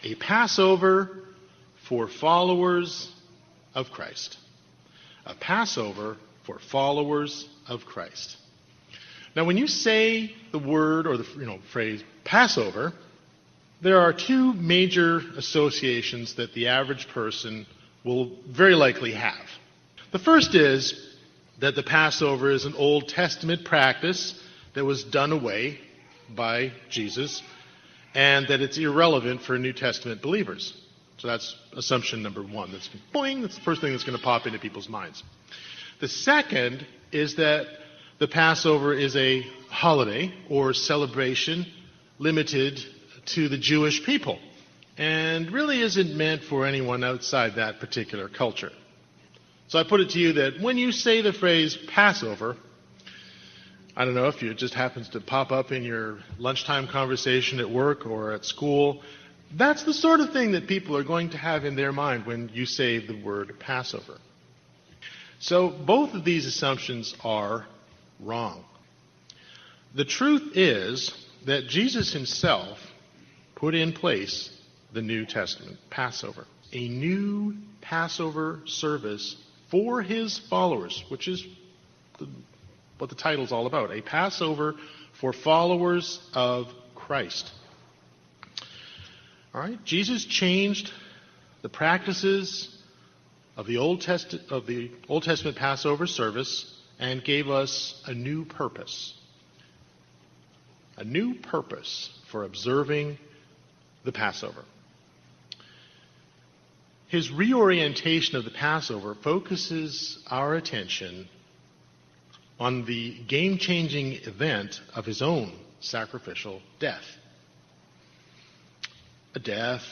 A Passover for followers of Christ. A Passover for followers of Christ. Now, when you say the word or the phrase Passover, there are two major associations that the average person will very likely have. The first is that the Passover is an Old Testament practice that was done away by Jesus, and that it's irrelevant for New Testament believers. So that's assumption number one. That's the first thing that's going to pop into people's minds. The second is that the Passover is a holiday or celebration limited to the Jewish people and really isn't meant for anyone outside that particular culture. So I put it to you that when you say the phrase Passover, I don't know if it just happens to pop up in your lunchtime conversation at work or at school, that's the sort of thing that people are going to have in their mind when you say the word Passover. So both of these assumptions are wrong. The truth is that Jesus himself put in place the New Testament Passover, a new Passover service for his followers, which is what the title's all about, a Passover for followers of Christ. All right, Jesus changed the practices of the Old Testament Passover service and gave us a new purpose for observing the Passover. His reorientation of the Passover focuses our attention on the game-changing event of his own sacrificial death. A death,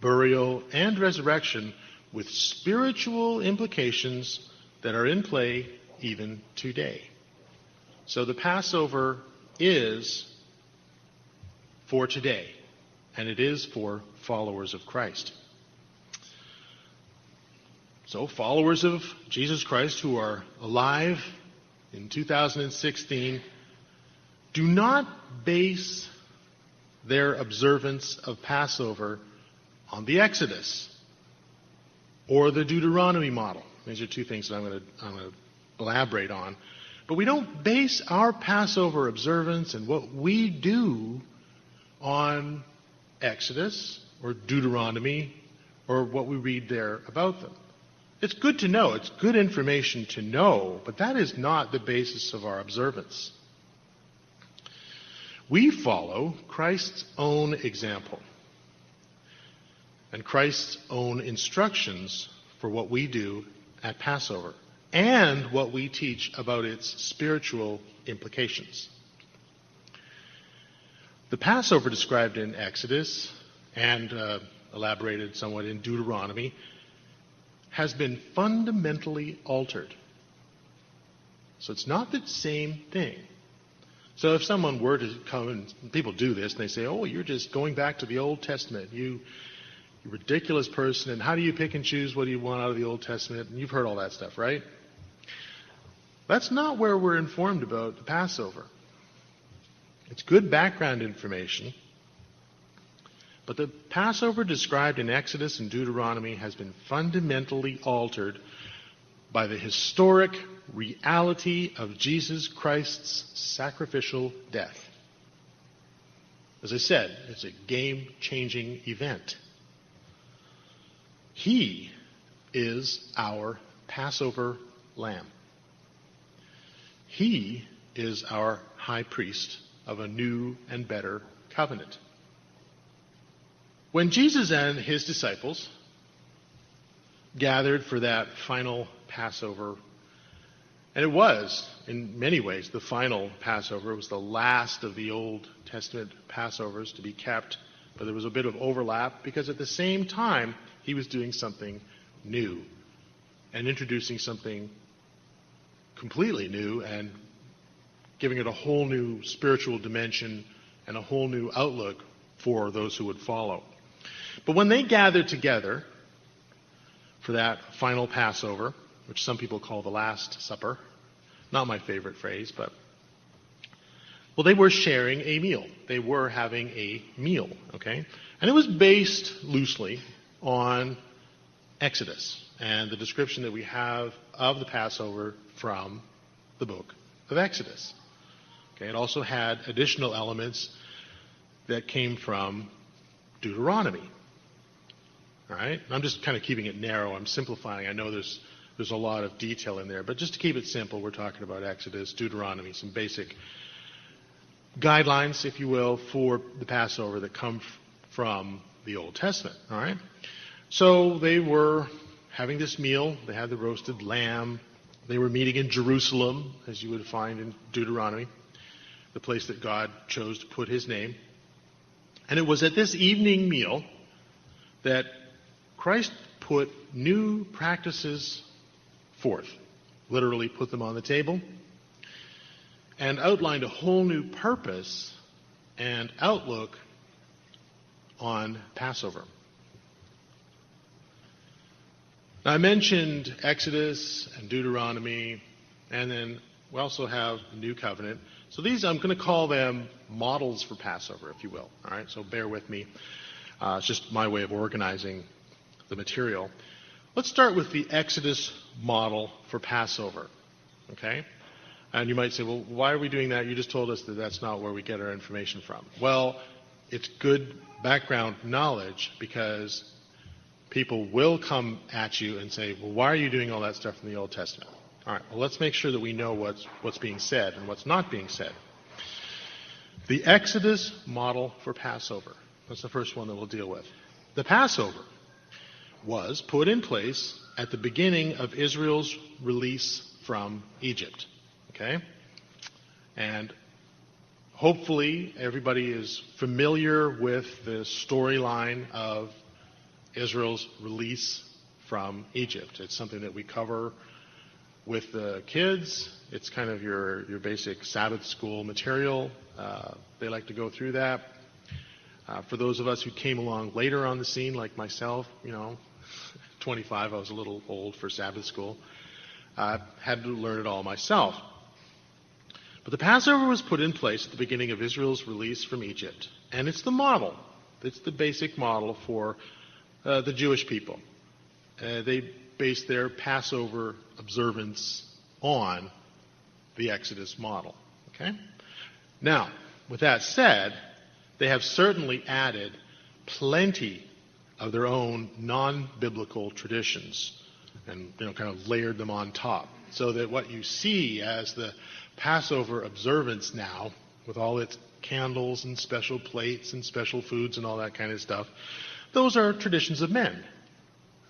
burial, and resurrection with spiritual implications that are in play even today. So the Passover is for today, and it is for followers of Christ. So followers of Jesus Christ who are alive in 2016 do not base their observance of Passover on the Exodus or the Deuteronomy model. These are two things that I'm going to elaborate on. But we don't base our Passover observance and what we do on Exodus or Deuteronomy or what we read there about them. It's good to know. It's good information to know, but that is not the basis of our observance. We follow Christ's own example and Christ's own instructions for what we do at Passover and what we teach about its spiritual implications. The Passover described in Exodus and elaborated somewhat in Deuteronomy has been fundamentally altered. So it's not the same thing. So if someone were to come, and people do this, and they say, oh, you're just going back to the Old Testament, you ridiculous person, and how do you pick and choose what do you want out of the Old Testament? And you've heard all that stuff, right? That's not where we're informed about the Passover. It's good background information, but the Passover described in Exodus and Deuteronomy has been fundamentally altered by the historic reality of Jesus Christ's sacrificial death. As I said, it's a game-changing event. He is our Passover Lamb. He is our high priest of a new and better covenant. When Jesus and his disciples gathered for that final Passover, and it was, in many ways, the final Passover. It was the last of the Old Testament Passovers to be kept, but there was a bit of overlap because at the same time, he was doing something new and introducing something completely new and giving it a whole new spiritual dimension and a whole new outlook for those who would follow. But when they gathered together for that final Passover, which some people call the Last Supper, not my favorite phrase, but, well, they were sharing a meal. They were having a meal, okay? And it was based loosely on Exodus and the description that we have of the Passover from the book of Exodus. Okay, it also had additional elements that came from Deuteronomy. All right? I'm just kind of keeping it narrow. I'm simplifying. I know there's a lot of detail in there, but just to keep it simple, we're talking about Exodus, Deuteronomy, some basic guidelines, if you will, for the Passover that come from the Old Testament. All right? So they were having this meal. They had the roasted lamb. They were meeting in Jerusalem, as you would find in Deuteronomy, the place that God chose to put his name. And it was at this evening meal that Christ put new practices forth, literally put them on the table, and outlined a whole new purpose and outlook on Passover. Now, I mentioned Exodus and Deuteronomy, and then we also have the New Covenant. So these, I'm going to call them models for Passover, if you will. All right, so bear with me. It's just my way of organizing the material. Let's start with the Exodus model for Passover. Okay? And you might say, well, why are we doing that? You just told us that that's not where we get our information from. Well, it's good background knowledge because people will come at you and say, well, why are you doing all that stuff in the Old Testament? All right, well, let's make sure that we know what's being said and what's not being said. The Exodus model for Passover. That's the first one that we'll deal with. The Passover was put in place at the beginning of Israel's release from Egypt. Okay? And hopefully everybody is familiar with the storyline of Israel's release from Egypt. It's something that we cover with the kids. It's kind of your basic Sabbath school material. They like to go through that. For those of us who came along later on the scene, like myself, 25, I was a little old for Sabbath school. I had to learn it all myself. But the Passover was put in place at the beginning of Israel's release from Egypt. And it's the model. It's the basic model for the Jewish people. They based their Passover observance on the Exodus model. Okay? Now, with that said, they have certainly added plenty of their own non-biblical traditions and kind of layered them on top. So that what you see as the Passover observance now, with all its candles and special plates and special foods and all that kind of stuff, those are traditions of men.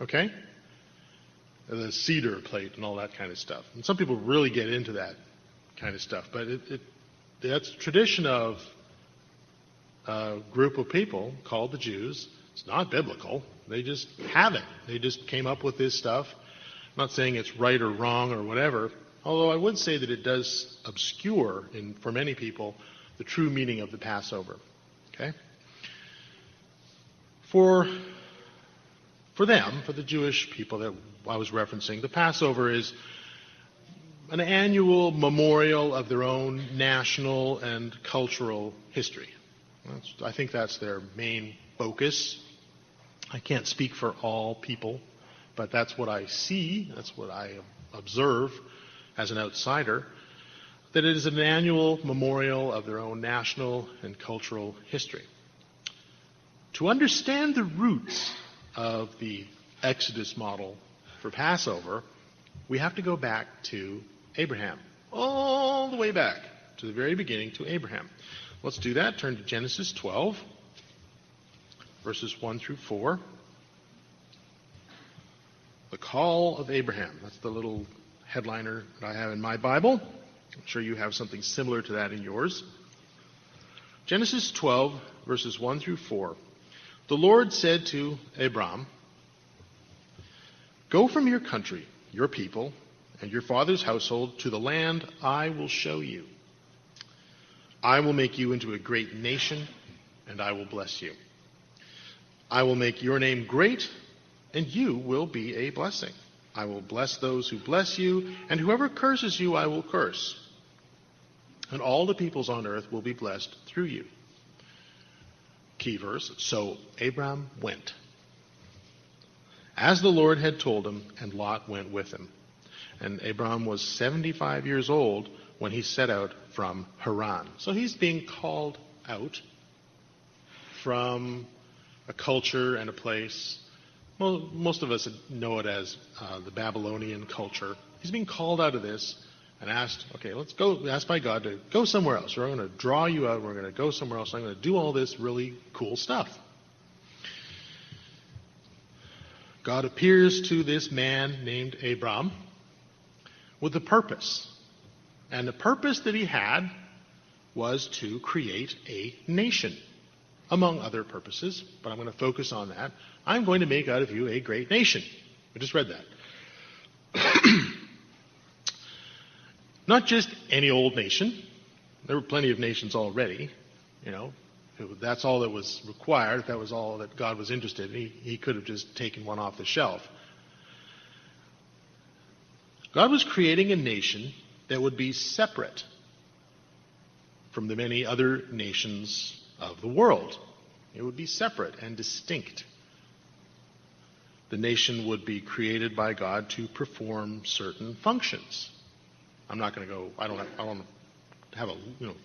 Okay? The cedar plate and all that kind of stuff. And some people really get into that kind of stuff. But that's tradition of a group of people called the Jews. It's not biblical. They just have it. They just came up with this stuff. I'm not saying it's right or wrong or whatever, although I would say that it does obscure, for many people, the true meaning of the Passover. Okay? For them, for the Jewish people that I was referencing, the Passover is an annual memorial of their own national and cultural history. I think that's their main focus. I can't speak for all people, but that's what I see, that's what I observe as an outsider, that it is an annual memorial of their own national and cultural history. To understand the roots of the Exodus model for Passover, we have to go back to Abraham, all the way back to the very beginning to Abraham. Let's do that. Turn to Genesis 12, verses 1 through 4. The call of Abraham. That's the little headliner that I have in my Bible. I'm sure you have something similar to that in yours. Genesis 12, verses 1 through 4. The Lord said to Abram, "Go from your country, your people, and your father's household to the land I will show you. I will make you into a great nation, and I will bless you. I will make your name great, and you will be a blessing. I will bless those who bless you, and whoever curses you I will curse. And all the peoples on earth will be blessed through you. key verse. So Abram went, as the Lord had told him, and Lot went with him. And Abram was 75 years old when he set out from Haran. So he's being called out from a culture and a place. Well, most of us know it as the Babylonian culture. He's being called out of this and asked, okay, let's go, asked by God to go somewhere else. We're going to draw you out. We're going to go somewhere else. I'm going to do all this really cool stuff. God appears to this man named Abram with a purpose. And the purpose that he had was to create a nation, among other purposes, but I'm going to focus on that. I'm going to make out of you a great nation. We just read that. Not just any old nation. There were plenty of nations already. If that's all that was required, if that was all that God was interested in, he could have just taken one off the shelf. God was creating a nation that would be separate from the many other nations of the world. It would be separate and distinct. The nation would be created by God to perform certain functions. I'm not going to go, I don't have a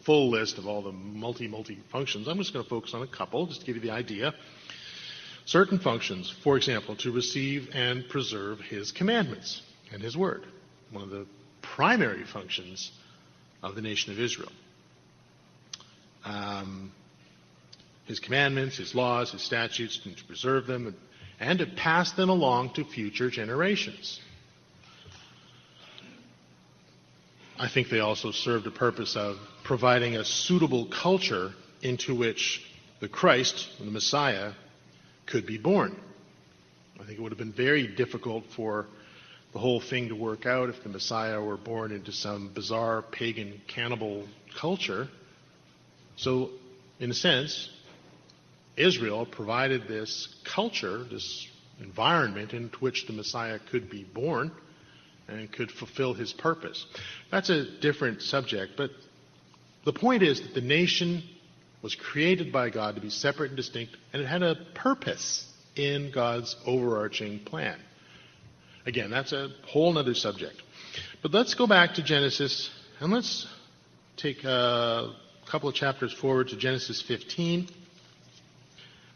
full list of all the multi functions. I'm just going to focus on a couple, just to give you the idea. Certain functions, for example, to receive and preserve his commandments and his word. One of the primary functions of the nation of Israel. His commandments, his laws, his statutes, and to preserve them and to pass them along to future generations. I think they also served the purpose of providing a suitable culture into which the Christ, the Messiah, could be born. I think it would have been very difficult for the whole thing to work out if the Messiah were born into some bizarre pagan cannibal culture. So, in a sense, Israel provided this culture, this environment in which the Messiah could be born and could fulfill his purpose. That's a different subject, but the point is that the nation was created by God to be separate and distinct, and it had a purpose in God's overarching plan. Again, that's a whole other subject. But let's go back to Genesis, and let's take a couple of chapters forward to Genesis 15,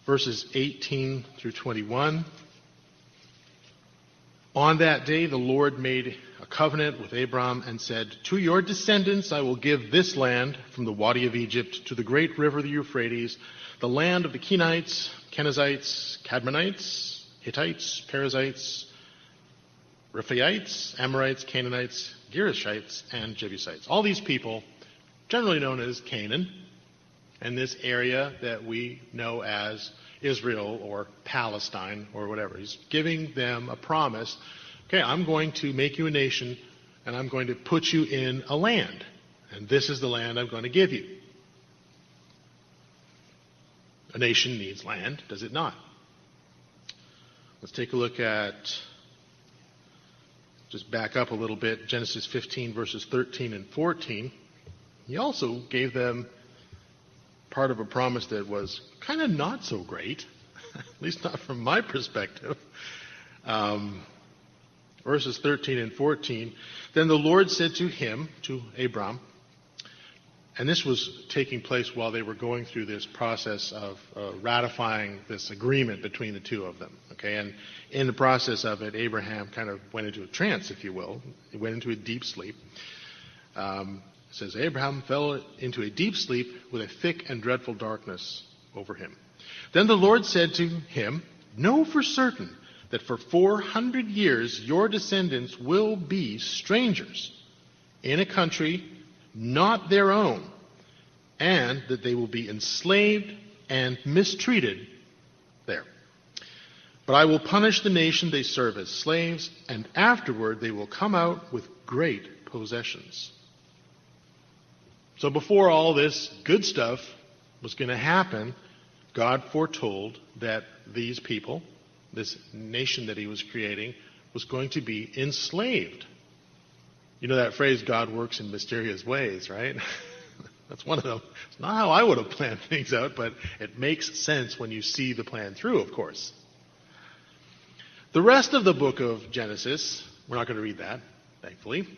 verses 18 through 21. On that day, the Lord made a covenant with Abram and said, "To your descendants I will give this land from the Wadi of Egypt to the great river the Euphrates, the land of the Kenites, Kenizzites, Cadmonites, Hittites, Perizzites, Rephaites, Amorites, Canaanites, Girgashites, and Jebusites." All these people, generally known as Canaan, and this area that we know as Israel or Palestine or whatever. He's giving them a promise. Okay, I'm going to make you a nation, and I'm going to put you in a land. And this is the land I'm going to give you. A nation needs land, does it not? Let's take a look at, just back up a little bit, Genesis 15, verses 13 and 14. He also gave them part of a promise that was kind of not so great, at least not from my perspective. Verses 13 and 14. Then the Lord said to him, to Abram, and this was taking place while they were going through this process of ratifying this agreement between the two of them. Okay, and in the process of it, Abraham kind of went into a trance, if you will. He went into a deep sleep. It says, Abraham fell into a deep sleep with a thick and dreadful darkness over him. Then the Lord said to him, "Know for certain that for 400 years your descendants will be strangers in a country not their own, and that they will be enslaved and mistreated there. But I will punish the nation they serve as slaves, and afterward they will come out with great possessions." So before all this good stuff was going to happen, God foretold that these people, this nation that he was creating, was going to be enslaved. You know that phrase, God works in mysterious ways, right? That's one of them. It's not how I would have planned things out, but it makes sense when you see the plan through, of course. The rest of the book of Genesis, we're not going to read that, thankfully.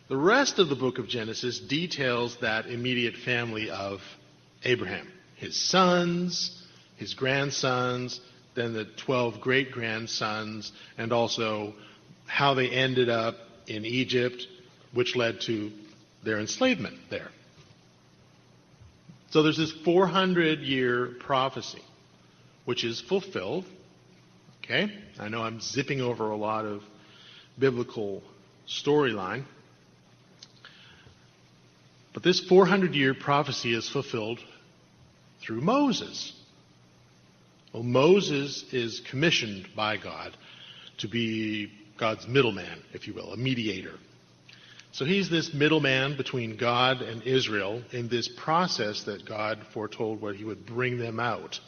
The rest of the book of Genesis details that immediate family of Abraham. His sons, his grandsons, then the 12 great-grandsons, and also how they ended up in Egypt, which led to their enslavement there. So there's this 400-year prophecy, which is fulfilled. Okay? I know I'm zipping over a lot of biblical storyline. But this 400-year prophecy is fulfilled through Moses. Well, Moses is commissioned by God to be God's middleman, if you will, a mediator. So he's this middleman between God and Israel in this process that God foretold where he would bring them out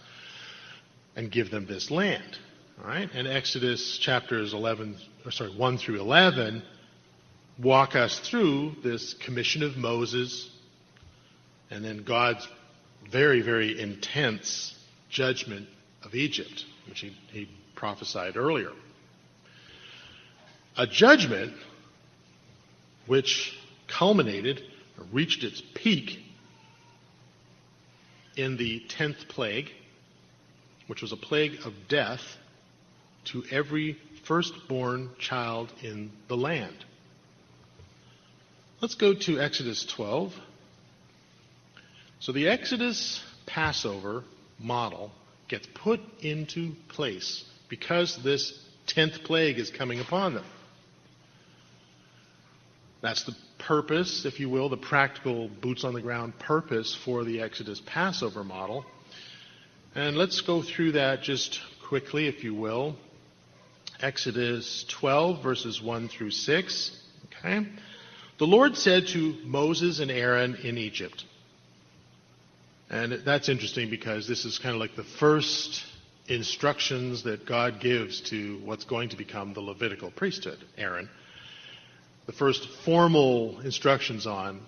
and give them this land. All right? And Exodus chapters 1 through 11 walk us through this commission of Moses and then God's very, very intense judgment of Egypt, which he prophesied earlier. A judgment which culminated or reached its peak in the 10th plague, which was a plague of death to every firstborn child in the land. Let's go to Exodus 12. So the Exodus Passover model gets put into place because this 10th plague is coming upon them. That's the purpose, if you will, the practical boots-on-the-ground purpose for the Exodus Passover model. And let's go through that just quickly, if you will. Exodus 12, verses 1 through 6. Okay. The Lord said to Moses and Aaron in Egypt. And that's interesting because this is kind of like the first instructions that God gives to what's going to become the Levitical priesthood, Aaron. The first formal instructions on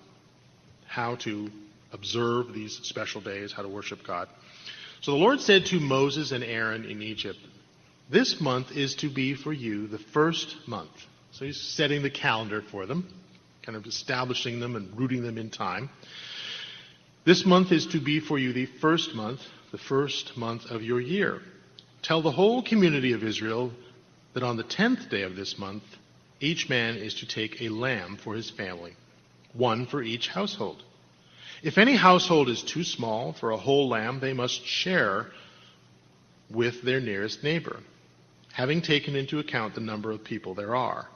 how to observe these special days, how to worship God. So the Lord said to Moses and Aaron in Egypt, "This month is to be for you the first month." So he's setting the calendar for them, kind of establishing them and rooting them in time. "This month is to be for you the first month of your year. Tell the whole community of Israel that on the 10th day of this month, each man is to take a lamb for his family, one for each household. If any household is too small for a whole lamb, they must share with their nearest neighbor, having taken into account the number of people there are.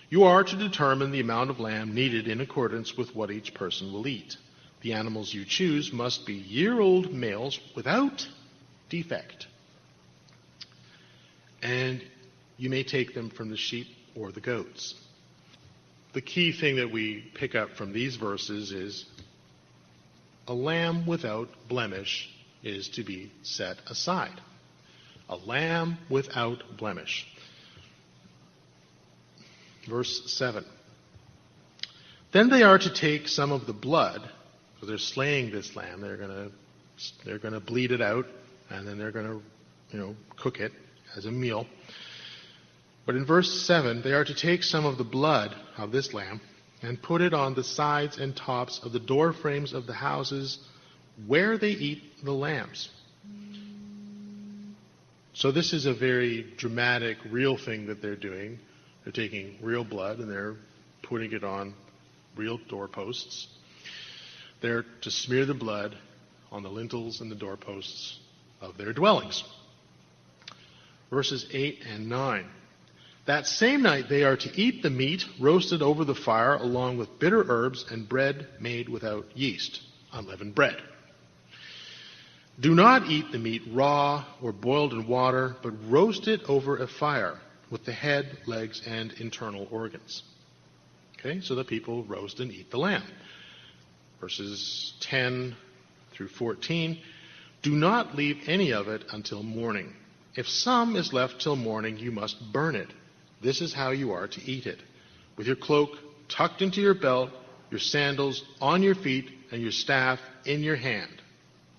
You are to determine the amount of lamb needed in accordance with what each person will eat. The animals you choose must be year-old males without defect. And you may take them from the sheep or the goats." The key thing that we pick up from these verses is a lamb without blemish is to be set aside. A lamb without blemish. Verse 7. "Then they are to take some of the blood," because they're slaying this lamb. They're going to bleed it out, and then they're going to, cook it as a meal. But in verse 7, they are to take some of the blood of this lamb and put it on the sides and tops of the door frames of the houses where they eat the lambs. So this is a very dramatic, real thing that they're doing. They're taking real blood and they're putting it on real doorposts. They're to smear the blood on the lintels and the doorposts of their dwellings. Verses 8 and 9. "That same night they are to eat the meat roasted over the fire along with bitter herbs and bread made without yeast," unleavened bread. "Do not eat the meat raw or boiled in water, but roast it over a fire with the head, legs, and internal organs." Okay, so the people roast and eat the lamb. Verses 10 through 14. "Do not leave any of it until morning. If some is left till morning, you must burn it. This is how you are to eat it, with your cloak tucked into your belt your sandals on your feet, and your staff in your hand,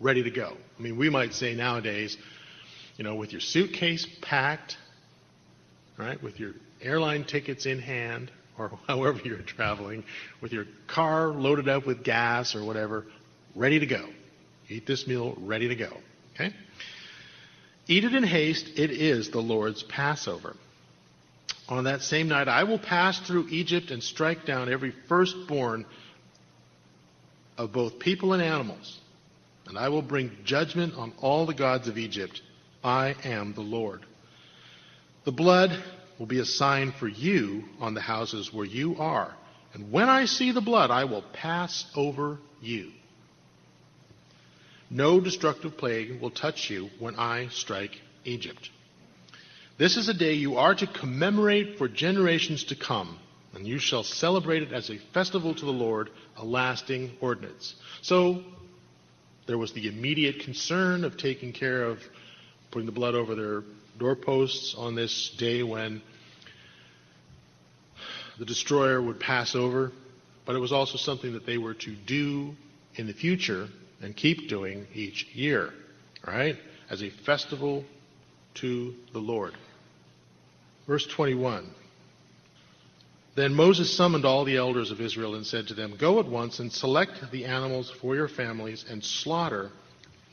ready to go. I mean, we might say nowadays, with your suitcase packed, right, with your airline tickets in hand, or however you're traveling, with your car loaded up with gas or whatever, ready to go. Eat this meal, ready to go. Okay? Eat it in haste. It is the Lord's Passover. On that same night, I will pass through Egypt and strike down every firstborn of both people and animals. And I will bring judgment on all the gods of Egypt. I am the Lord. The blood will be a sign for you on the houses where you are. And when I see the blood, I will pass over you. No destructive plague will touch you when I strike Egypt. This is a day you are to commemorate for generations to come, and you shall celebrate it as a festival to the Lord, a lasting ordinance. So there was the immediate concern of taking care of putting the blood over their doorposts on this day when the destroyer would pass over, but it was also something that they were to do in the future and keep doing each year, right? As a festival to the Lord. Verse 21. Then Moses summoned all the elders of Israel and said to them, go at once and select the animals for your families and slaughter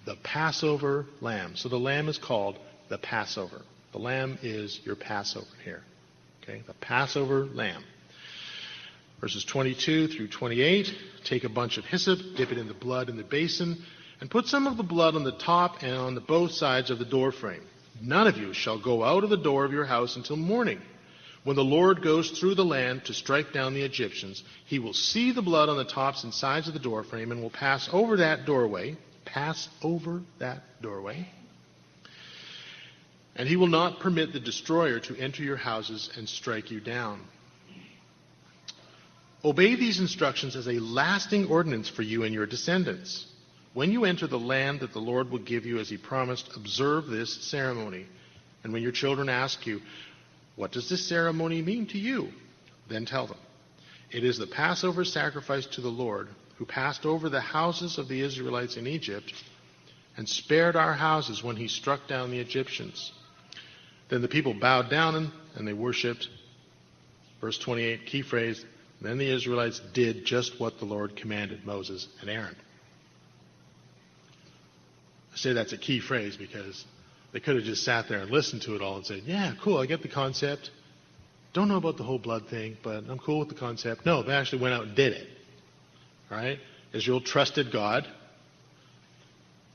the Passover lamb. So the lamb is called the Passover. The lamb is your Passover here. Okay, the Passover lamb. Verses 22 through 28, take a bunch of hyssop, dip it in the blood in the basin, and put some of the blood on the top and on the both sides of the doorframe. None of you shall go out of the door of your house until morning. When the Lord goes through the land to strike down the Egyptians, he will see the blood on the tops and sides of the doorframe and will pass over that doorway. And he will not permit the destroyer to enter your houses and strike you down. Obey these instructions as a lasting ordinance for you and your descendants. When you enter the land that the Lord will give you as he promised, observe this ceremony. And when your children ask you, what does this ceremony mean to you? Then tell them, it is the Passover sacrifice to the Lord, who passed over the houses of the Israelites in Egypt and spared our houses when he struck down the Egyptians. Then the people bowed down and they worshipped. Verse 28, key phrase, then the Israelites did just what the Lord commanded Moses and Aaron. I say that's a key phrase because they could have just sat there and listened to it all and said, yeah, cool, I get the concept. Don't know about the whole blood thing, but I'm cool with the concept. No, they actually went out and did it. Right? Israel trusted God.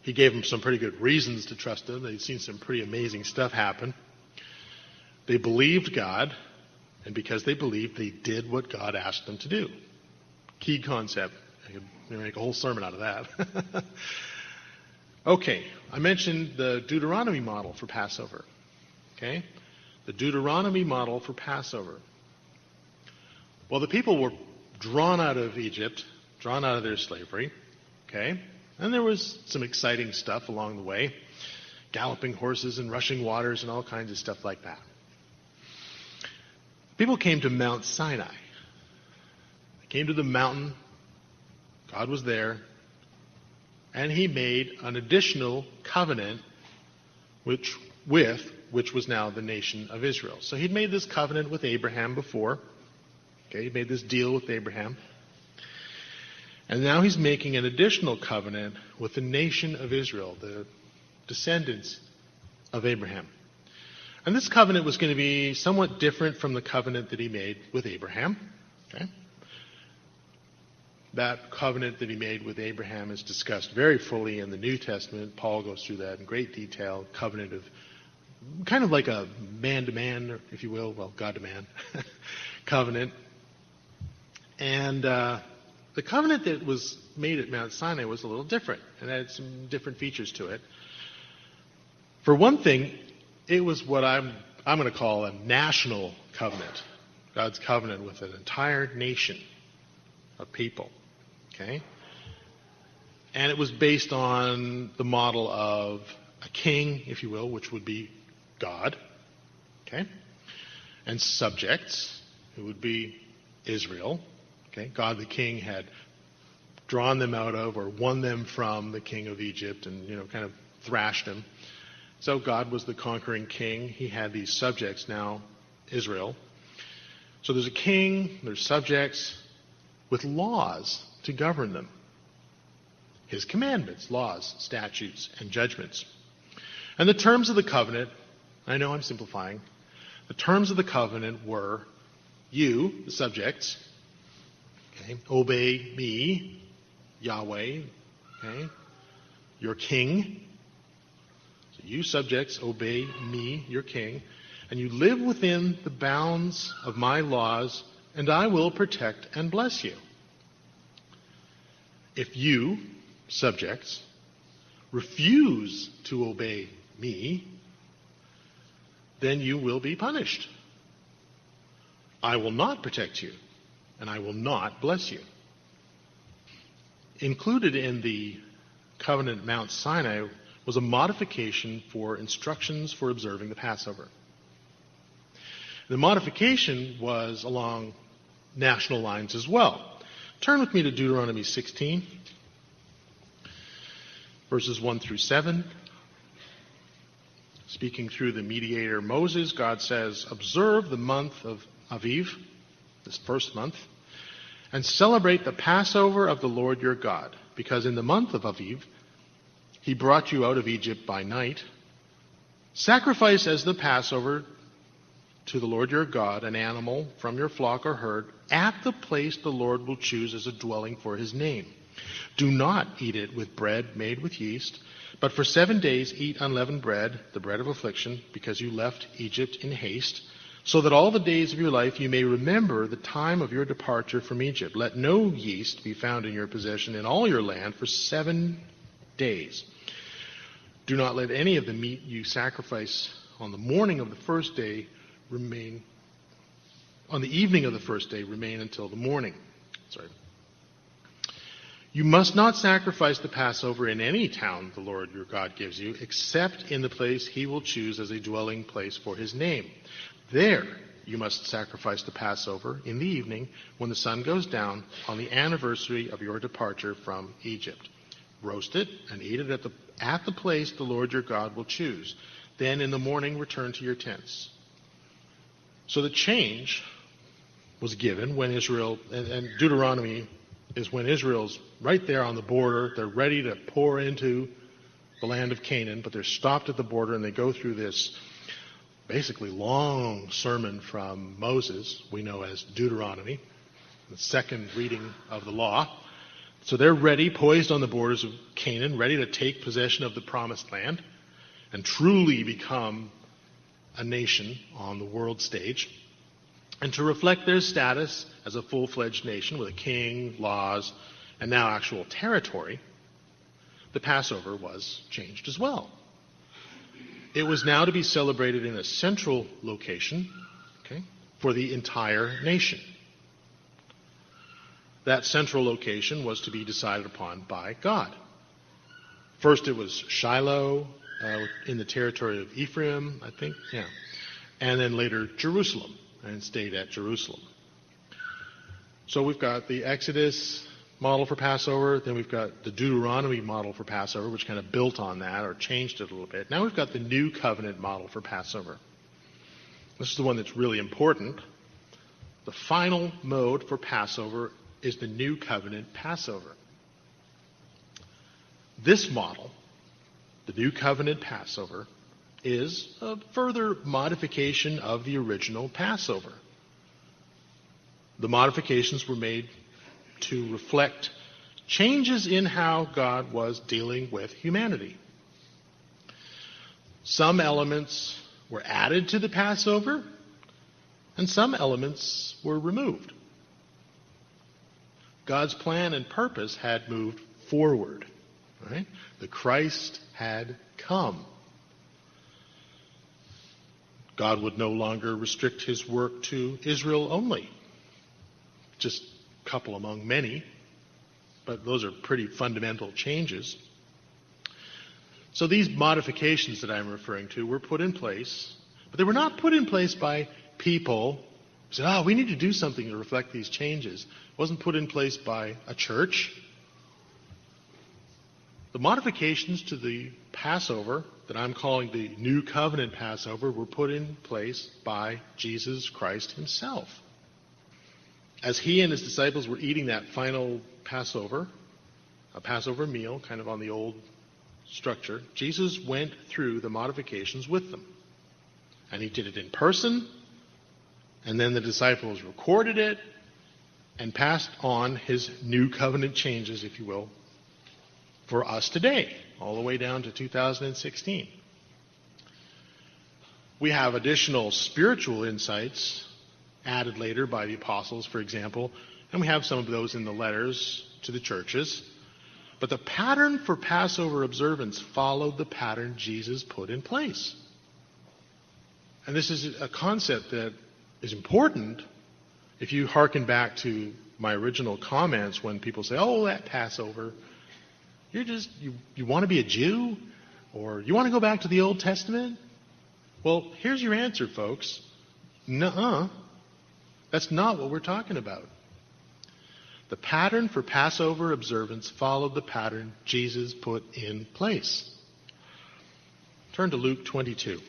He gave them some pretty good reasons to trust him. They'd seen some pretty amazing stuff happen. They believed God, and because they believed, they did what God asked them to do. Key concept. I could make a whole sermon out of that. Okay, I mentioned the Deuteronomy model for Passover. Okay? The Deuteronomy model for Passover. Well, the people were drawn out of Egypt, drawn out of their slavery. Okay? And there was some exciting stuff along the way. Galloping horses and rushing waters and all kinds of stuff like that. People came to Mount Sinai. They came to the mountain. God was there. And he made an additional covenant which was now the nation of Israel. So he'd made this covenant with Abraham before. Okay, he made this deal with Abraham. And now he's making an additional covenant with the nation of Israel, the descendants of Abraham. And this covenant was going to be somewhat different from the covenant that he made with Abraham. Okay? That covenant that he made with Abraham is discussed very fully in the New Testament. Paul goes through that in great detail. Covenant of kind of like a man-to-man, if you will, well, God-to-man covenant. And the covenant that was made at Mount Sinai was a little different and had some different features to it. For one thing, it was what I'm going to call a national covenant. God's covenant with an entire nation of people. Okay? And it was based on the model of a king, if you will, which would be God. Okay? And subjects, who would be Israel. Okay? God the king had drawn them out of or won them from the king of Egypt and, kind of thrashed him. So God was the conquering king. He had these subjects now, Israel. So there's a king, there's subjects with laws to govern them. His commandments, laws, statutes, and judgments. And the terms of the covenant, I know I'm simplifying, the terms of the covenant were you, the subjects, okay, obey me, Yahweh, okay, your king. So you subjects obey me, your king, and you live within the bounds of my laws, and I will protect and bless you. If you, subjects, refuse to obey me, then you will be punished. I will not protect you, and I will not bless you. Included in the covenant at Mount Sinai was a modification for instructions for observing the Passover. The modification was along national lines as well. Turn with me to Deuteronomy 16, verses 1 through 7. Speaking through the mediator Moses, God says, observe the month of Aviv, this first month, and celebrate the Passover of the Lord your God, because in the month of Aviv, he brought you out of Egypt by night. Sacrifice as the Passover to the Lord your God an animal from your flock or herd at the place the Lord will choose as a dwelling for his name. Do not eat it with bread made with yeast, but for 7 days eat unleavened bread, the bread of affliction, because you left Egypt in haste, so that all the days of your life you may remember the time of your departure from Egypt. Let no yeast be found in your possession in all your land for 7 days. Do not let any of the meat you sacrifice on the morning of the first day remain, on the evening of the first day remain until the morning. You must not sacrifice the Passover in any town the Lord your God gives you, except in the place he will choose as a dwelling place for his name. There you must sacrifice the Passover in the evening when the sun goes down on the anniversary of your departure from Egypt. Roast it and eat it at the place the Lord your God will choose. Then in the morning return to your tents. So the change was given when Israel, and Deuteronomy is when Israel's right there on the border. They're ready to pour into the land of Canaan, but they're stopped at the border and they go through this basically long sermon from Moses, we know as Deuteronomy, the second reading of the law. So they're ready, poised on the borders of Canaan, ready to take possession of the promised land and truly become a nation on the world stage, and to reflect their status as a full-fledged nation with a king, laws, and now actual territory. The Passover was changed as well. It was now to be celebrated in a central location, for the entire nation. That central location was to be decided upon by God. First it was Shiloh, in the territory of Ephraim, I think, and then later Jerusalem, and stayed at Jerusalem. So we've got the Exodus model for Passover, then we've got the Deuteronomy model for Passover, which kind of built on that or changed it a little bit. Now we've got the New Covenant model for Passover. This is the one that's really important. The final mode for Passover is the New Covenant Passover. This model, the New Covenant Passover, is a further modification of the original Passover. The modifications were made to reflect changes in how God was dealing with humanity. Some elements were added to the Passover, and some elements were removed. God's plan and purpose had moved forward. Right? The Christ had come. God would no longer restrict his work to Israel only. Just a couple among many, but those are pretty fundamental changes. So these modifications that I'm referring to were put in place, but they were not put in place by people We said, we need to do something to reflect these changes. It wasn't put in place by a church. The modifications to the Passover that I'm calling the New Covenant Passover were put in place by Jesus Christ himself. As he and his disciples were eating that final Passover, a Passover meal, kind of on the old structure, Jesus went through the modifications with them. And he did it in person, and then the disciples recorded it and passed on his New Covenant changes, if you will, for us today, all the way down to 2016. We have additional spiritual insights added later by the apostles, for example, and we have some of those in the letters to the churches. But the pattern for Passover observance followed the pattern Jesus put in place. And this is a concept that is important if you hearken back to my original comments when people say, that Passover, you want to be a Jew? Or you want to go back to the Old Testament? Well, here's your answer, folks. Nuh-uh. That's not what we're talking about. The pattern for Passover observance followed the pattern Jesus put in place. Turn to Luke 22. I'm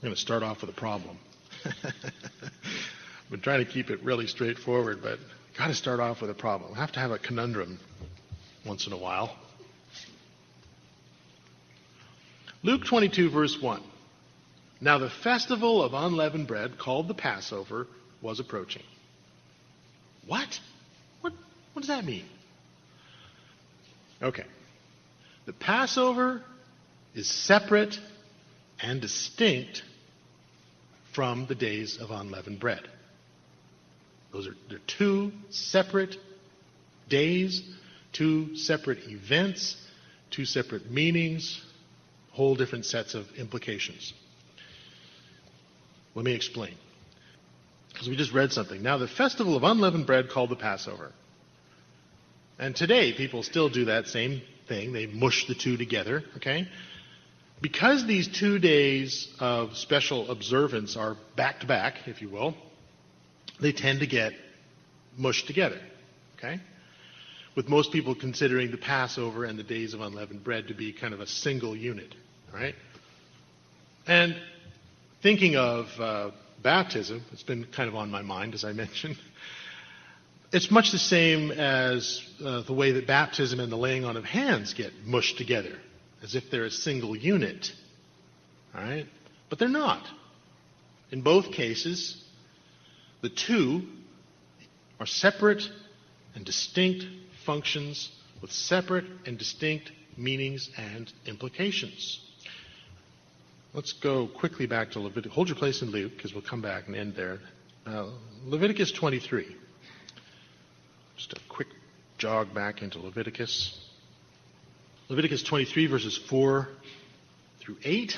going to start off with a problem. I've been trying to keep it really straightforward, but got to start off with a problem. I have to have a conundrum once in a while. Luke 22, verse 1. Now the festival of unleavened bread, called the Passover, was approaching. What? What does that mean? Okay. The Passover is separate and distinct from the days of unleavened bread. They're two separate days, two separate events, two separate meanings, whole different sets of implications. Let me explain. Because we just read something. Now, the festival of unleavened bread called the Passover. And today, people still do that same thing. They mush the two together, okay? Because these 2 days of special observance are back-to-back, if you will, they tend to get mushed together, okay? With most people considering the Passover and the days of unleavened bread to be kind of a single unit, all right? And thinking of baptism, it's been kind of on my mind, as I mentioned. It's much the same as the way that baptism and the laying on of hands get mushed together, as if they're a single unit. All right? But they're not. In both cases, the two are separate and distinct functions with separate and distinct meanings and implications. Let's go quickly back to Leviticus. Hold your place in Luke, because we'll come back and end there. Leviticus 23. Just a quick jog back into Leviticus. Leviticus 23, verses 4 through 8.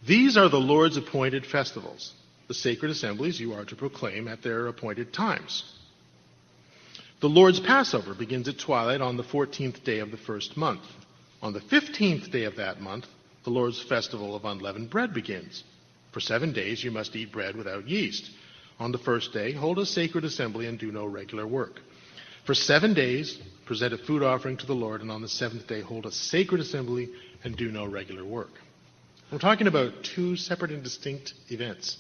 These are the Lord's appointed festivals, the sacred assemblies you are to proclaim at their appointed times. The Lord's Passover begins at twilight on the 14th day of the first month. On the 15th day of that month, the Lord's festival of unleavened bread begins. For 7 days you must eat bread without yeast. On the first day, hold a sacred assembly and do no regular work. For 7 days, present a food offering to the Lord, and on the seventh day, hold a sacred assembly and do no regular work. We're talking about two separate and distinct events,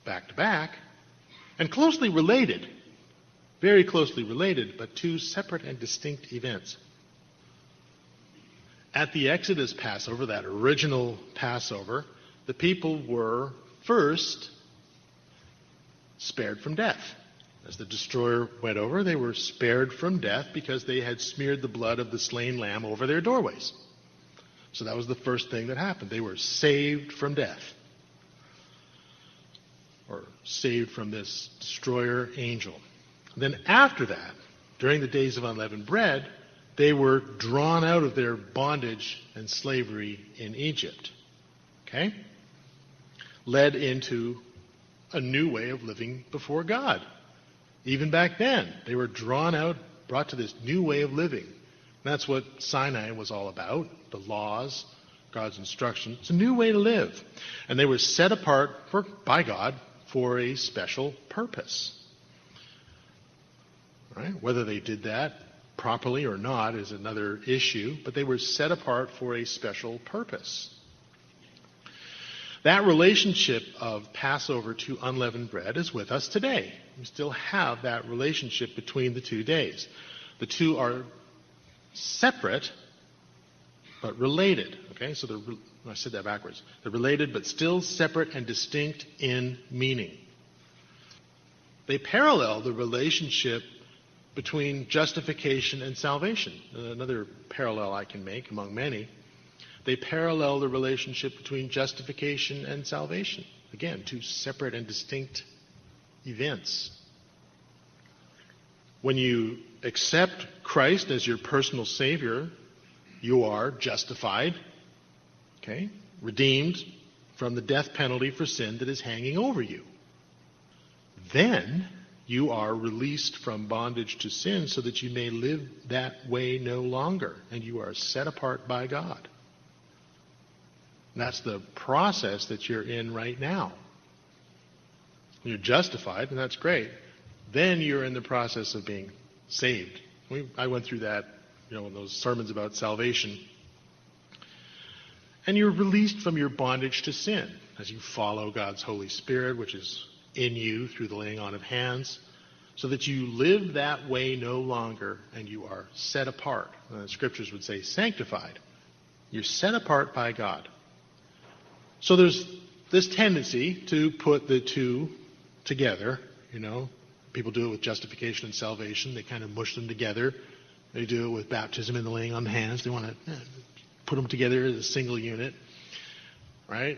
back to back, and closely related, very closely related, but two separate and distinct events. At the Exodus Passover, that original Passover, the people were first spared from death. As the destroyer went over, they were spared from death because they had smeared the blood of the slain lamb over their doorways. So that was the first thing that happened. They were saved from death, or saved from this destroyer angel. Then after that, during the days of unleavened bread, they were drawn out of their bondage and slavery in Egypt. Okay? Led into a new way of living before God. Even back then, they were drawn out, brought to this new way of living. And that's what Sinai was all about, the laws, God's instruction. It's a new way to live. And they were set apart by God for a special purpose. Right? Whether they did that properly or not is another issue, but they were set apart for a special purpose. That relationship of Passover to unleavened bread is with us today. We still have that relationship between the 2 days. The two are separate, but related. Okay, so I said that backwards. They're related, but still separate and distinct in meaning. They parallel the relationship between justification and salvation. Another parallel I can make among many. They parallel the relationship between justification and salvation. Again, two separate and distinct events. When you accept Christ as your personal Savior, you are justified, okay, redeemed from the death penalty for sin that is hanging over you. Then you are released from bondage to sin so that you may live that way no longer, and you are set apart by God. And that's the process that you're in right now. You're justified, and that's great. Then you're in the process of being saved. I went through that, in those sermons about salvation. And you're released from your bondage to sin as you follow God's Holy Spirit, which is in you through the laying on of hands, so that you live that way no longer, and you are set apart. The scriptures would say sanctified. You're set apart by God. So there's this tendency to put the two together, People do it with justification and salvation. They kind of mush them together. They do it with baptism and the laying on of hands. They want to put them together as a single unit, right?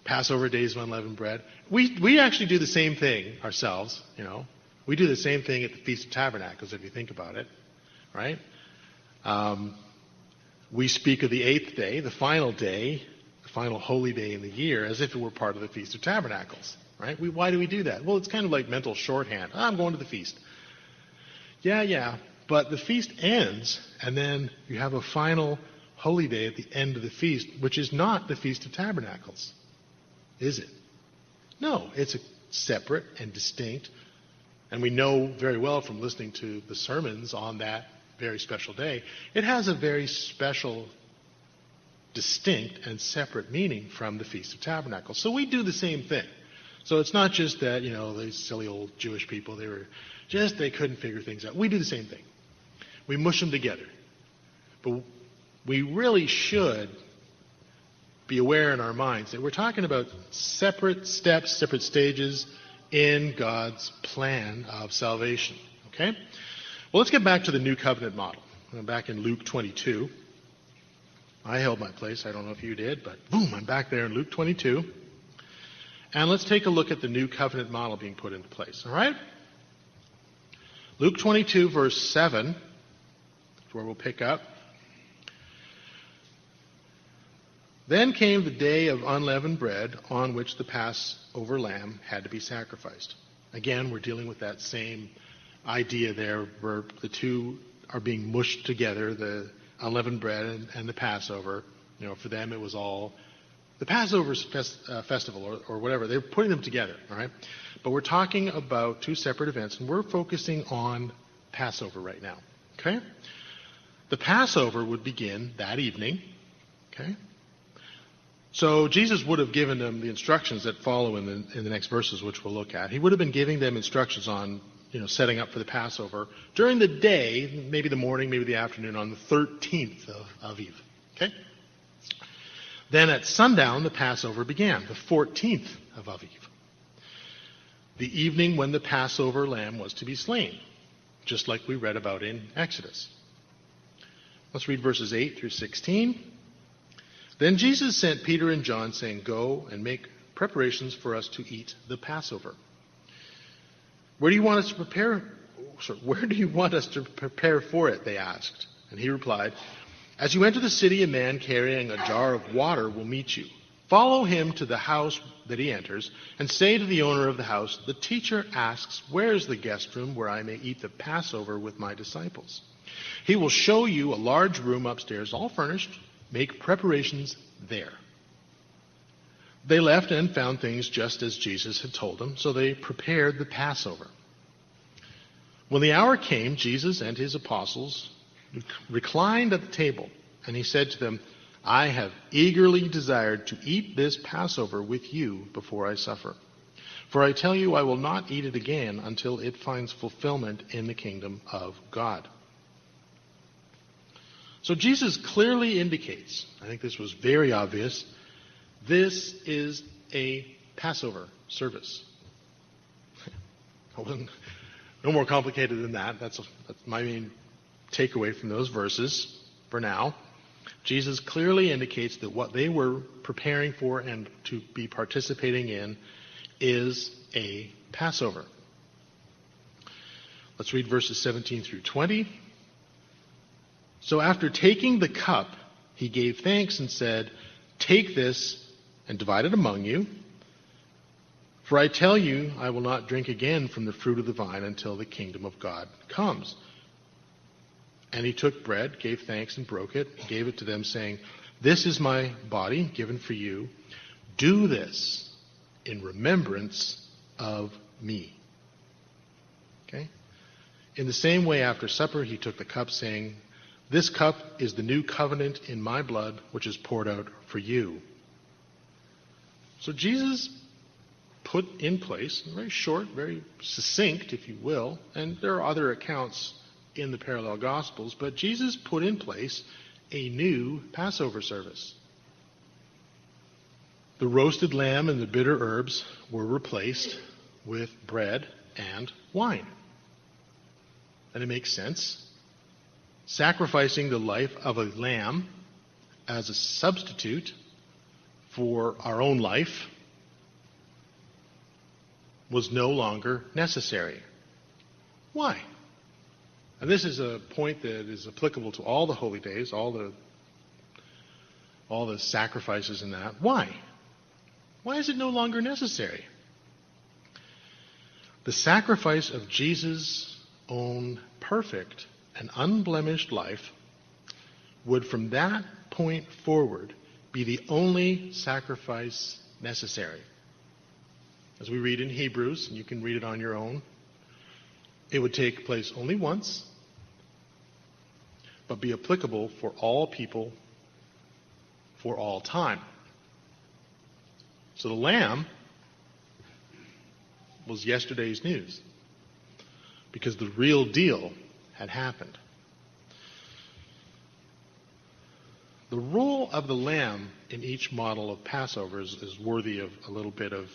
Passover, days of unleavened bread. We actually do the same thing ourselves, We do the same thing at the Feast of Tabernacles, if you think about it, right? We speak of the 8th day, the final holy day in the year, as if it were part of the Feast of Tabernacles, right? Why do we do that? Well, it's kind of like mental shorthand. I'm going to the feast. Yeah, but the feast ends, and then you have a final holy day at the end of the feast, which is not the Feast of Tabernacles, is it? No, it's a separate and distinct. And we know very well from listening to the sermons on that very special day, it has a very special, distinct, and separate meaning from the Feast of Tabernacles. So we do the same thing. So it's not just that, these silly old Jewish people, they couldn't figure things out. We do the same thing. We mush them together. But we really should be aware in our minds that we're talking about separate steps, separate stages in God's plan of salvation. Okay? Well, let's get back to the New Covenant model. I'm back in Luke 22. I held my place. I don't know if you did, but boom, I'm back there in Luke 22. And let's take a look at the New Covenant model being put into place. All right? Luke 22, verse 7, is where we'll pick up. Then came the day of unleavened bread on which the Passover Lamb had to be sacrificed. Again, we're dealing with that same idea there where the two are being mushed together, the unleavened bread and the Passover. For them it was all the Passover festival or whatever. They're putting them together, all right? But we're talking about two separate events, and we're focusing on Passover right now, okay? The Passover would begin that evening, okay? So Jesus would have given them the instructions that follow in the next verses, which we'll look at. He would have been giving them instructions on, setting up for the Passover during the day, maybe the morning, maybe the afternoon, on the 13th of Aviv. Okay? Then at sundown, the Passover began, the 14th of Aviv. The evening when the Passover lamb was to be slain, just like we read about in Exodus. Let's read verses 8 through 16. Then Jesus sent Peter and John, saying, "Go and make preparations for us to eat the Passover." Where do you want us to prepare for it? They asked. And he replied, "As you enter the city, a man carrying a jar of water will meet you. Follow him to the house that he enters, and say to the owner of the house, 'The teacher asks, where is the guest room where I may eat the Passover with my disciples?' He will show you a large room upstairs, all furnished. Make preparations there. They left and found things just as Jesus had told them, so they prepared the Passover. When the hour came, Jesus and his apostles reclined at the table, and he said to them, I have eagerly desired to eat this Passover with you before I suffer. For I tell you, I will not eat it again until it finds fulfillment in the kingdom of God. So Jesus clearly indicates, I think this was very obvious, this is a Passover service. No more complicated than that. That's my main takeaway from those verses for now. Jesus clearly indicates that what they were preparing for and to be participating in is a Passover. Let's read verses 17 through 20. So after taking the cup, he gave thanks and said, take this and divide it among you. For I tell you, I will not drink again from the fruit of the vine until the kingdom of God comes. And he took bread, gave thanks, and broke it, and gave it to them, saying, this is my body given for you. Do this in remembrance of me. Okay? In the same way, after supper, he took the cup, saying, this cup is the new covenant in my blood, which is poured out for you. So Jesus put in place, very short, very succinct, if you will, and there are other accounts in the parallel Gospels, but Jesus put in place a new Passover service. The roasted lamb and the bitter herbs were replaced with bread and wine. And it makes sense. Sacrificing the life of a lamb as a substitute for our own life was no longer necessary. Why? And this is a point that is applicable to all the holy days, all the sacrifices in that. Why? Why is it no longer necessary? The sacrifice of Jesus' own perfect and unblemished life would from that point forward be the only sacrifice necessary. As we read in Hebrews, and you can read it on your own, it would take place only once, but be applicable for all people for all time. So the lamb was yesterday's news, because the real deal had happened. The role of the lamb in each model of Passover is worthy of a little bit of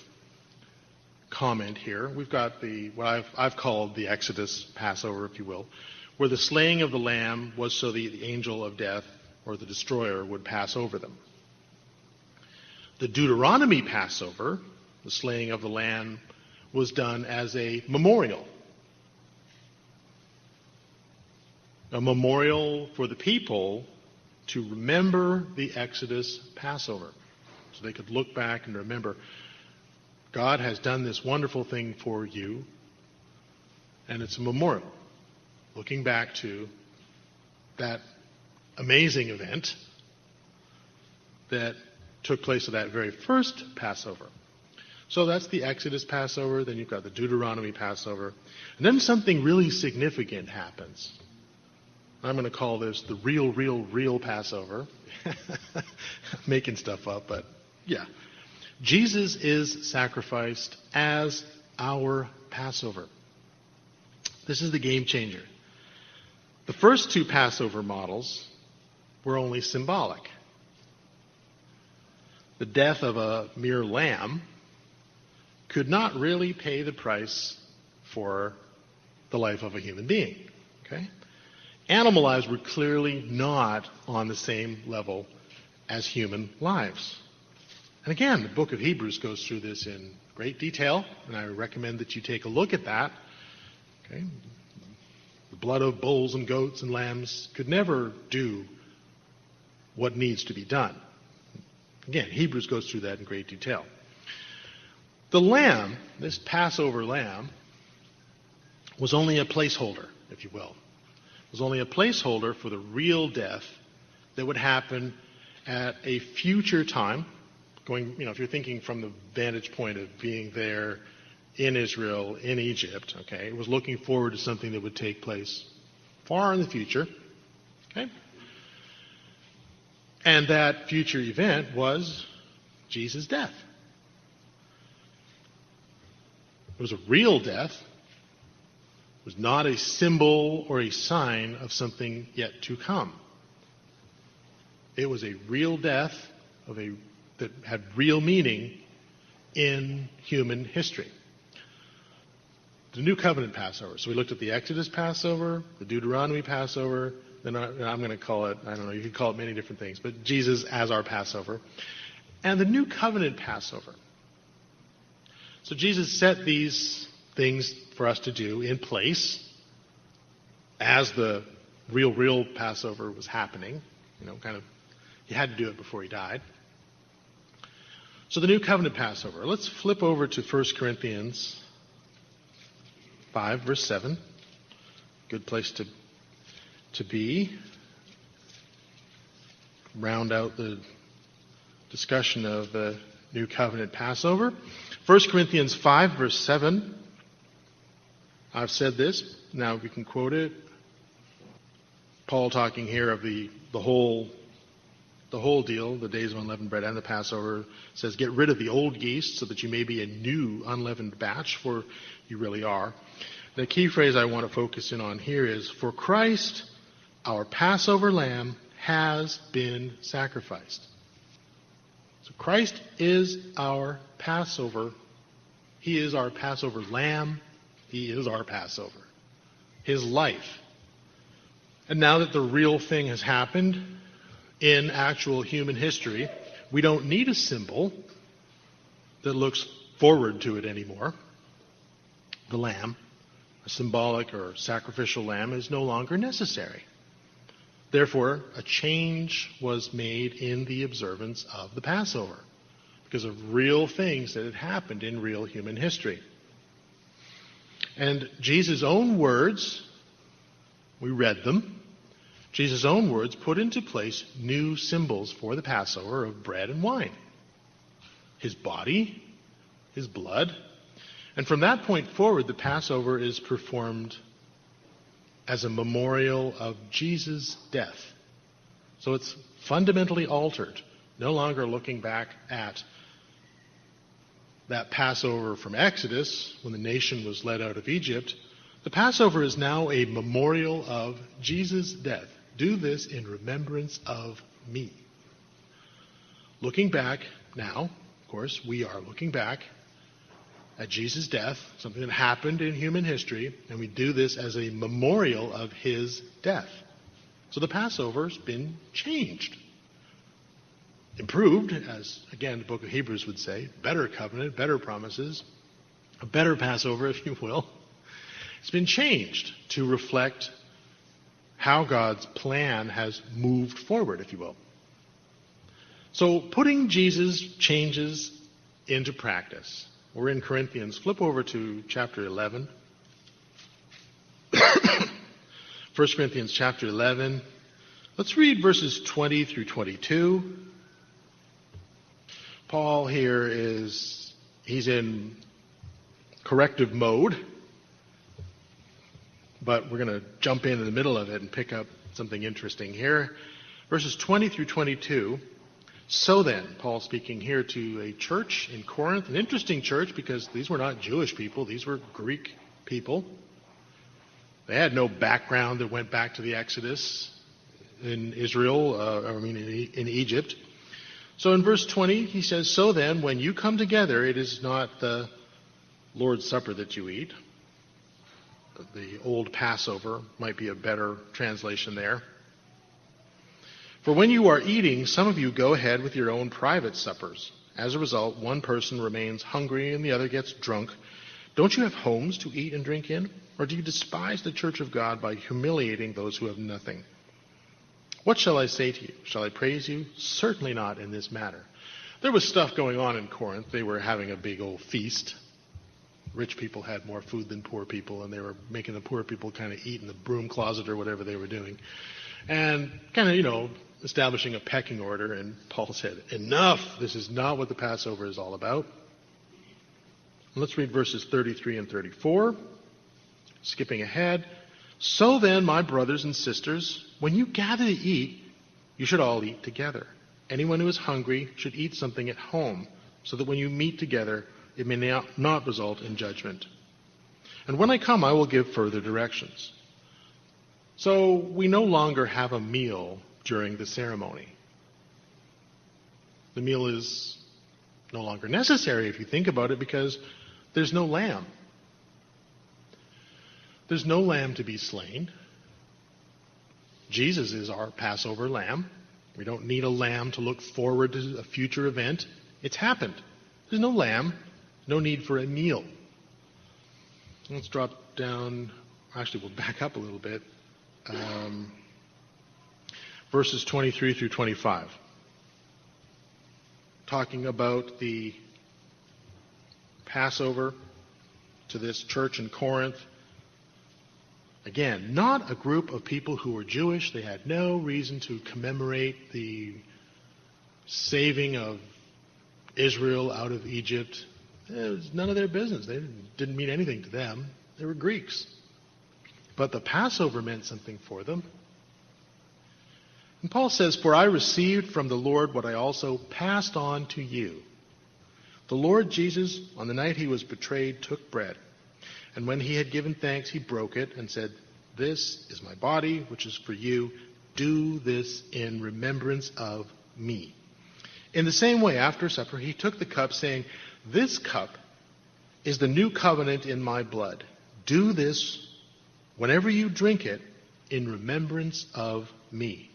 comment here. We've got what I've called the Exodus Passover, if you will, where the slaying of the lamb was so the angel of death or the destroyer would pass over them. The Deuteronomy Passover, the slaying of the lamb, was done as a memorial. A memorial for the people to remember the Exodus Passover. So they could look back and remember, God has done this wonderful thing for you, and it's a memorial. Looking back to that amazing event that took place at that very first Passover. So that's the Exodus Passover, then you've got the Deuteronomy Passover, and then something really significant happens. I'm going to call this the real Passover. Making stuff up, but yeah. Jesus is sacrificed as our Passover. This is the game changer. The first two Passover models were only symbolic. The death of a mere lamb could not really pay the price for the life of a human being. Okay? Animal lives were clearly not on the same level as human lives. And again, the book of Hebrews goes through this in great detail, and I recommend that you take a look at that. Okay? The blood of bulls and goats and lambs could never do what needs to be done. Again, Hebrews goes through that in great detail. The lamb, this Passover lamb, was only a placeholder, if you will. It was only a placeholder for the real death that would happen at a future time, going, if you're thinking from the vantage point of being there in Israel, in Egypt, okay, it was looking forward to something that would take place far in the future, okay? And that future event was Jesus' death. It was a real death. It was not a symbol or a sign of something yet to come. It was a real death that had real meaning in human history. The New Covenant Passover. So we looked at the Exodus Passover, the Deuteronomy Passover, then I'm going to call it, I don't know, you could call it many different things, but Jesus as our Passover. And the New Covenant Passover. So Jesus set these things for us to do in place as the real Passover was happening. He had to do it before he died. So the New Covenant Passover. Let's flip over to 1 Corinthians 5, verse 7. Good place to be. Round out the discussion of the New Covenant Passover. 1 Corinthians 5, verse 7. I've said this. Now we can quote it. Paul talking here of the whole deal, the days of unleavened bread and the Passover, says, get rid of the old yeast so that you may be a new unleavened batch, for you really are. The key phrase I want to focus in on here is, for Christ, our Passover Lamb, has been sacrificed. So Christ is our Passover. He is our Passover Lamb. He is our Passover. His life. And now that the real thing has happened in actual human history, we don't need a symbol that looks forward to it anymore. The lamb, a symbolic or sacrificial lamb, is no longer necessary. Therefore, a change was made in the observance of the Passover because of real things that had happened in real human history. And Jesus' own words, we read them, Jesus' own words put into place new symbols for the Passover of bread and wine. His body, his blood. And from that point forward, the Passover is performed as a memorial of Jesus' death. So it's fundamentally altered. No longer looking back at that Passover from Exodus, when the nation was led out of Egypt. The Passover is now a memorial of Jesus' death. Do this in remembrance of me. Looking back now, of course, we are looking back at Jesus' death, something that happened in human history, and we do this as a memorial of his death. So the Passover's been changed. Improved, as again the book of Hebrews would say, better covenant, better promises, a better Passover, if you will. It's been changed to reflect how God's plan has moved forward, if you will. So putting Jesus' changes into practice. We're in Corinthians. Flip over to chapter 11. 1 Corinthians chapter 11. Let's read verses 20 through 22. Paul here he's in corrective mode. But we're going to jump in the middle of it and pick up something interesting here. Verses 20 through 22. So then, Paul speaking here to a church in Corinth, an interesting church because these were not Jewish people, these were Greek people. They had no background that went back to the Exodus in Israel, in Egypt. So in verse 20, he says, so then, when you come together, it is not the Lord's Supper that you eat. The old Passover might be a better translation there. For when you are eating, some of you go ahead with your own private suppers. As a result, one person remains hungry and the other gets drunk. Don't you have homes to eat and drink in? Or do you despise the church of God by humiliating those who have nothing? What shall I say to you? Shall I praise you? Certainly not in this matter. There was stuff going on in Corinth. They were having a big old feast. Rich people had more food than poor people, and they were making the poor people kind of eat in the broom closet or whatever they were doing. And kind of, establishing a pecking order, and Paul said, enough! This is not what the Passover is all about. Let's read verses 33 and 34. Skipping ahead. So then, my brothers and sisters, when you gather to eat, you should all eat together. Anyone who is hungry should eat something at home, so that when you meet together, it may not result in judgment. And when I come, I will give further directions. So we no longer have a meal during the ceremony. The meal is no longer necessary if you think about it, because there's no lamb. There's no lamb to be slain. Jesus is our Passover lamb. We don't need a lamb to look forward to a future event. It's happened. There's no lamb, no need for a meal. Let's drop down. Actually, we'll back up a little bit. Verses 23 through 25. Talking about the Passover to this church in Corinth. Again, not a group of people who were Jewish. They had no reason to commemorate the saving of Israel out of Egypt. It was none of their business. They didn't mean anything to them. They were Greeks. But the Passover meant something for them. And Paul says, "For I received from the Lord what I also passed on to you. The Lord Jesus, on the night he was betrayed, took bread. And when he had given thanks, he broke it and said, 'This is my body, which is for you. Do this in remembrance of me.' In the same way, after supper, he took the cup, saying, 'This cup is the new covenant in my blood. Do this whenever you drink it in remembrance of me.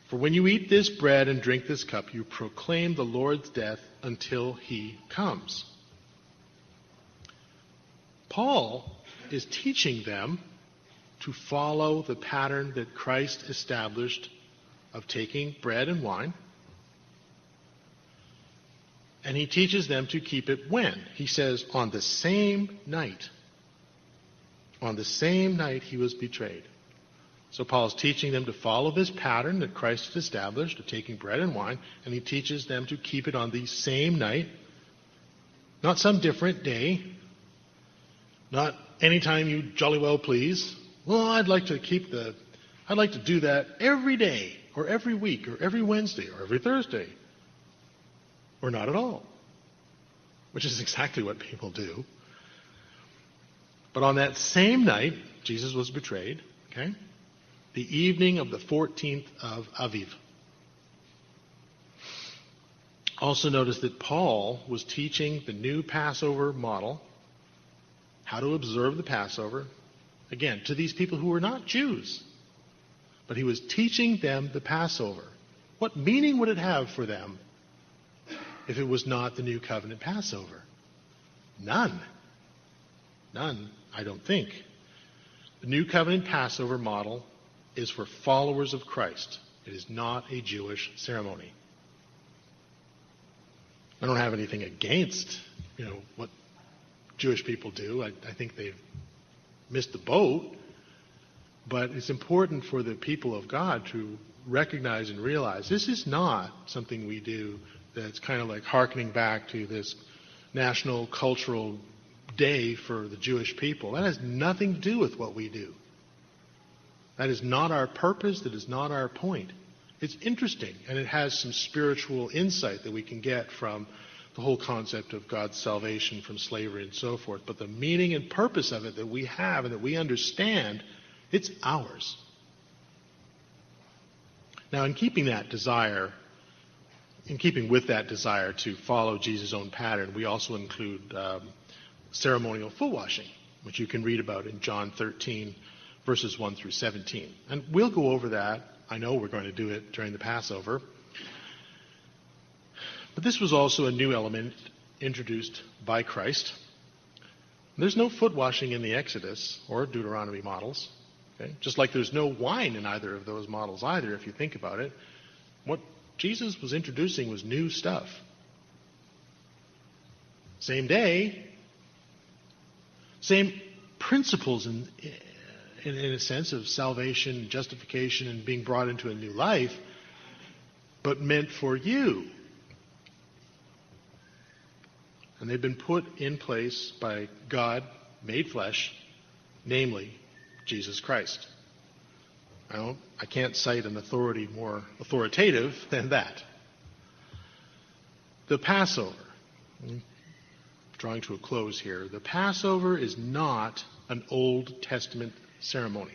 For when you eat this bread and drink this cup, you proclaim the Lord's death until he comes.'" Paul is teaching them to follow the pattern that Christ established of taking bread and wine. And he teaches them to keep it when? He says, on the same night. On the same night he was betrayed. So Paul is teaching them to follow this pattern that Christ has established of taking bread and wine, and he teaches them to keep it on the same night, not some different day, not anytime you jolly well please. Well, I'd like to do that every day, or every week, or every Wednesday, or every Thursday, or not at all, which is exactly what people do. But on that same night, Jesus was betrayed, okay? The evening of the 14th of Aviv. Also notice that Paul was teaching the new Passover model, how to observe the Passover, again, to these people who were not Jews. But he was teaching them the Passover. What meaning would it have for them if it was not the new covenant Passover? None. None, I don't think. The new covenant Passover model is for followers of Christ. It is not a Jewish ceremony. I don't have anything against, what Jewish people do. I think they've missed the boat. But it's important for the people of God to recognize and realize this is not something we do that's kind of like hearkening back to this national cultural day for the Jewish people. That has nothing to do with what we do. That is not our purpose. That is not our point. It's interesting, and it has some spiritual insight that we can get from the whole concept of God's salvation from slavery and so forth. But the meaning and purpose of it that we have and that we understand, it's ours. Now, in keeping with that desire to follow Jesus' own pattern, we also include ceremonial foot washing, which you can read about in John 13, verses 1 through 17. And we'll go over that. I know we're going to do it during the Passover. But this was also a new element introduced by Christ. There's no foot washing in the Exodus or Deuteronomy models. Okay? Just like there's no wine in either of those models either, if you think about it. What Jesus was introducing was new stuff. Same day, same principles in a sense of salvation, justification, and being brought into a new life, but meant for you. And they've been put in place by God, made flesh, namely Jesus Christ. I can't cite an authority more authoritative than that. The Passover. Drawing to a close here. The Passover is not an Old Testament ceremony.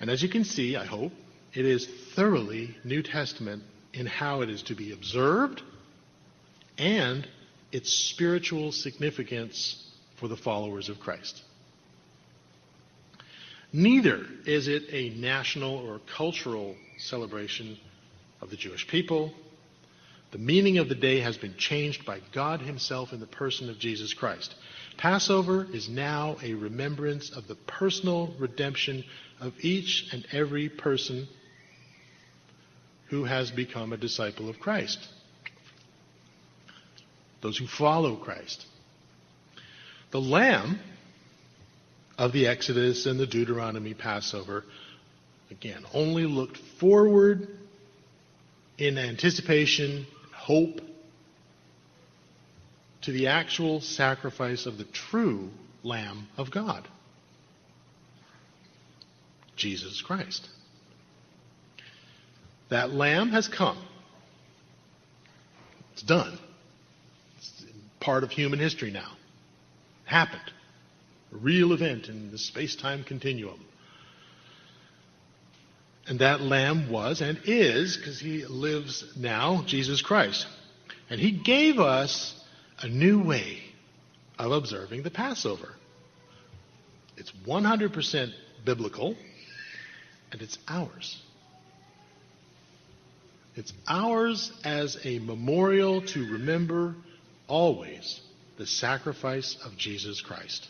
And as you can see, I hope, it is thoroughly New Testament in how it is to be observed and its spiritual significance for the followers of Christ. Neither is it a national or cultural celebration of the Jewish people. The meaning of the day has been changed by God himself in the person of Jesus Christ. Passover is now a remembrance of the personal redemption of each and every person who has become a disciple of Christ. Those who follow Christ. The Lamb of the Exodus and the Deuteronomy Passover, again, only looked forward in anticipation, hope, to the actual sacrifice of the true Lamb of God, Jesus Christ. That Lamb has come. It's done. It's part of human history now. It happened. A real event in the space-time continuum. And that Lamb was and is, because he lives now, Jesus Christ. And he gave us a new way of observing the Passover. It's 100% biblical, and it's ours. It's ours as a memorial to remember always the sacrifice of Jesus Christ.